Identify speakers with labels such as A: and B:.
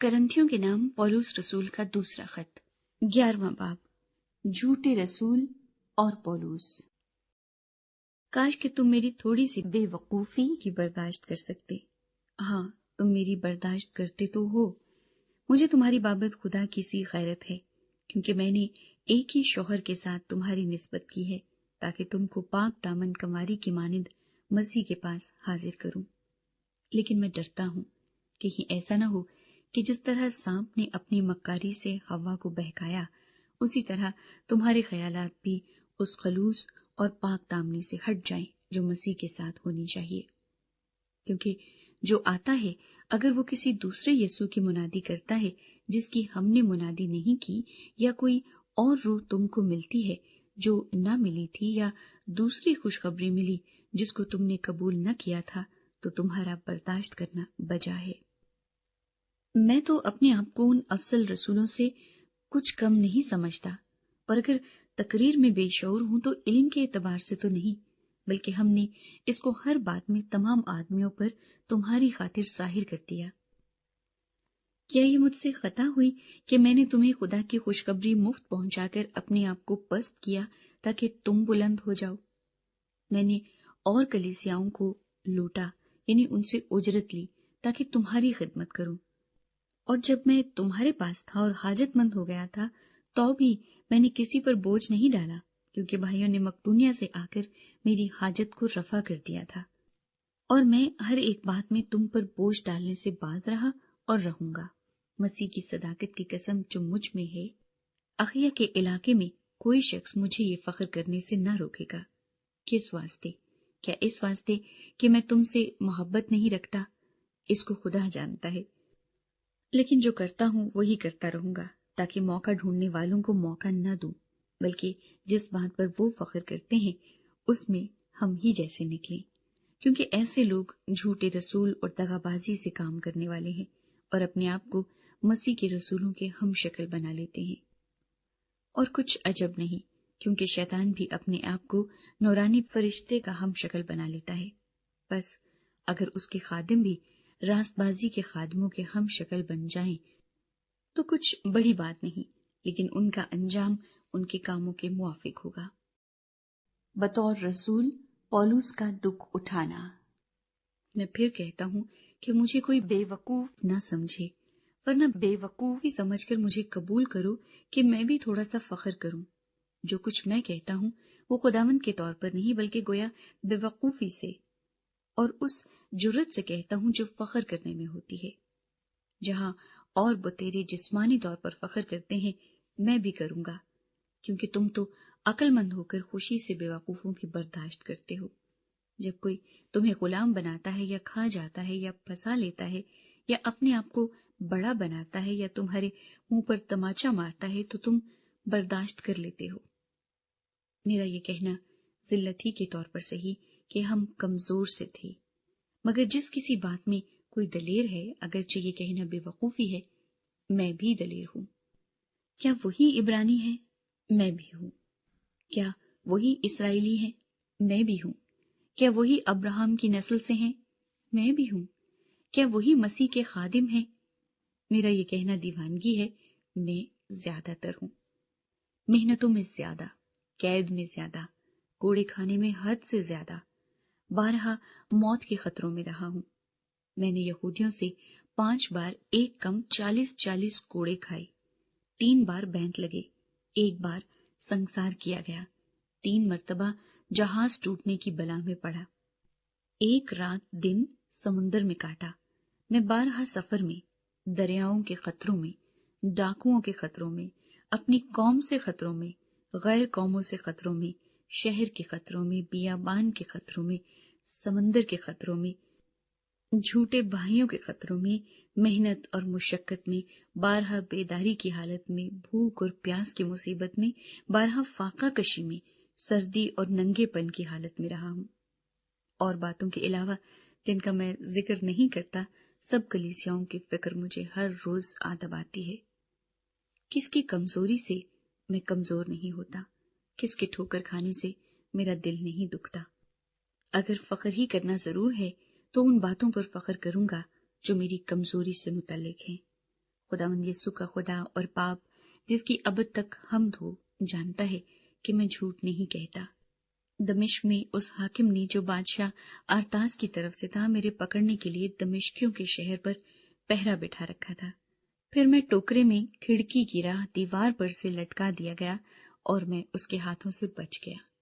A: کرنتھیوں کے نام پولس رسول کا دوسرا خط 11واں باب جھوٹے رسول اور پولس۔ کاش کہ تم میری تھوڑی سی بے وقوفی کی برداشت کر سکتے۔ ہاں، تم میری برداشت کرتے تو ہو۔ مجھے تمہاری بابت خدا کی سی غیرت ہے، کیونکہ میں نے ایک ہی شوہر کے ساتھ تمہاری نسبت کی ہے، تاکہ تم کو پاک دامن کنواری کی مانند مسیح کے پاس حاضر کروں۔ لیکن میں ڈرتا ہوں کہیں ایسا نہ ہو کہ جس طرح سانپ نے اپنی مکاری سے ہوا کو بہکایا، اسی طرح تمہارے خیالات بھی اس خلوص اور پاک دامنی سے ہٹ جائیں جو مسیح کے ساتھ ہونی چاہیے۔ کیونکہ جو آتا ہے اگر وہ کسی دوسرے یسوع کی منادی کرتا ہے جس کی ہم نے منادی نہیں کی، یا کوئی اور روح تم کو ملتی ہے جو نہ ملی تھی، یا دوسری خوشخبری ملی جس کو تم نے قبول نہ کیا تھا، تو تمہارا برداشت کرنا بجا ہے۔ میں تو اپنے آپ کو ان افضل رسولوں سے کچھ کم نہیں سمجھتا، اور اگر تقریر میں بے شعور ہوں تو علم کے اعتبار سے تو نہیں، بلکہ ہم نے اس کو ہر بات میں تمام آدمیوں پر تمہاری خاطر ظاہر کر دیا۔ کیا یہ مجھ سے خطا ہوئی کہ میں نے تمہیں خدا کی خوشخبری مفت پہنچا کر اپنے آپ کو پست کیا تاکہ تم بلند ہو جاؤ؟ میں نے اور کلیسیاؤں کو لوٹا، یعنی ان سے اجرت لی تاکہ تمہاری خدمت کروں، اور جب میں تمہارے پاس تھا اور حاجت مند ہو گیا تھا تو بھی میں نے کسی پر بوجھ نہیں ڈالا، کیونکہ بھائیوں نے مقدونیہ سے آ کر میری حاجت کو رفع کر دیا تھا، اور میں ہر ایک بات میں تم پر بوجھ ڈالنے سے باز رہا اور رہوں گا۔ مسیح کی صداقت کی قسم جو مجھ میں ہے، اخیا کے علاقے میں کوئی شخص مجھے یہ فخر کرنے سے نہ روکے گا۔ کس واسطے؟ کیا اس واسطے کہ میں تم سے محبت نہیں رکھتا؟ اس کو خدا جانتا ہے، لیکن جو کرتا ہوں وہی کرتا رہوں گا، تاکہ موقع ڈھونڈنے والوں کو موقع نہ دوں، بلکہ جس بات پر وہ فخر کرتے ہیں اس میں ہم ہی جیسے نکلیں، کیونکہ ایسے لوگ جھوٹے رسول اور دغابازی سے کام کرنے والے ہیں، اور اپنے آپ کو مسیح کے رسولوں کے ہم شکل بنا لیتے ہیں۔ اور کچھ عجب نہیں، کیونکہ شیطان بھی اپنے آپ کو نورانی فرشتے کا ہم شکل بنا لیتا ہے۔ بس اگر اس کے خادم بھی راست بازی کے خادموں کے ہم شکل بن جائیں تو کچھ بڑی بات نہیں، لیکن ان کا انجام ان کے کاموں کے موافق ہوگا۔ بطور رسول پولس کا دکھ اٹھانا۔ میں پھر کہتا ہوں کہ مجھے کوئی بے وقوف نہ سمجھے، ورنہ بے وقوفی سمجھ کر مجھے قبول کرو کہ میں بھی تھوڑا سا فخر کروں۔ جو کچھ میں کہتا ہوں وہ خداوند کے طور پر نہیں، بلکہ گویا بے وقوفی سے اور اس جرت سے کہتا ہوں جو فخر کرنے میں ہوتی ہے۔ جہاں اور بتیرے جسمانی طور پر فخر کرتے ہیں، میں بھی کروں گا، کیونکہ تم تو عقل مند ہو کر خوشی سے بے وقوفوں کی برداشت کرتے ہو۔ جب کوئی تمہیں غلام بناتا ہے یا کھا جاتا ہے یا پھنسا لیتا ہے یا اپنے آپ کو بڑا بناتا ہے یا تمہارے منہ پر تماچا مارتا ہے تو تم برداشت کر لیتے ہو۔ میرا یہ کہنا ذلت ہی کے طور پر صحیح کہ ہم کمزور سے تھے، مگر جس کسی بات میں کوئی دلیر ہے، اگرچہ یہ کہنا بے وقوفی ہے، میں بھی دلیر ہوں۔ کیا وہی عبرانی ہے؟ میں بھی ہوں۔ کیا وہی اسرائیلی ہیں؟ میں بھی ہوں۔ کیا وہی ابراہم کی نسل سے ہیں؟ میں بھی ہوں۔ کیا وہی مسیح کے خادم ہیں؟ میرا یہ کہنا دیوانگی ہے، میں زیادہ تر ہوں۔ محنتوں میں زیادہ، قید میں زیادہ، کوڑے کھانے میں حد سے زیادہ، بارہا موت کے خطروں میں رہا ہوں۔ میں نے یہودیوں سے 5 بار ایک کم 40 کوڑے کھائے، 3 بار بینت لگے، 1 بار سنسار کیا گیا، 3 مرتبہ جہاز ٹوٹنے کی بلا میں پڑا، 1 رات دن سمندر میں کاٹا۔ میں بارہا سفر میں، دریاؤں کے خطروں میں، ڈاکوؤں کے خطروں میں، اپنی قوم سے خطروں میں، غیر قوموں سے خطروں میں، شہر کے خطروں میں، بیابان کے خطروں میں، سمندر کے خطروں میں، جھوٹے بھائیوں کے خطروں میں، محنت اور مشقت میں، بارہا بیداری کی حالت میں، بھوک اور پیاس کی مصیبت میں، بارہا فاقہ کشی میں، سردی اور ننگے پن کی حالت میں رہا ہوں۔ اور باتوں کے علاوہ جن کا میں ذکر نہیں کرتا، سب کلیسیاؤں کی فکر مجھے ہر روز آ دباتی ہے۔ کس کی کمزوری سے میں کمزور نہیں ہوتا، کس کے ٹھوکر کھانے سے میرا دل نہیں دکھتا۔ اگر فخر ہی کرنا ضرور ہے تو ان باتوں پر فخر کروں گا جو میری کمزوری سے متعلق ہیں، خداوند یسوع کا خدا اور باپ جس کی ابد تک حمد ہو جانتا ہے کہ میں جھوٹ نہیں کہتا۔ دمشق میں اس حاکم نے جو بادشاہ آرتاس کی طرف سے تھا میرے پکڑنے کے لیے دمشقیوں کے شہر پر پہرا بٹھا رکھا تھا۔ پھر میں ٹوکرے میں کھڑکی کی راہ دیوار پر سے لٹکا دیا گیا اور میں اس کے ہاتھوں سے بچ گیا۔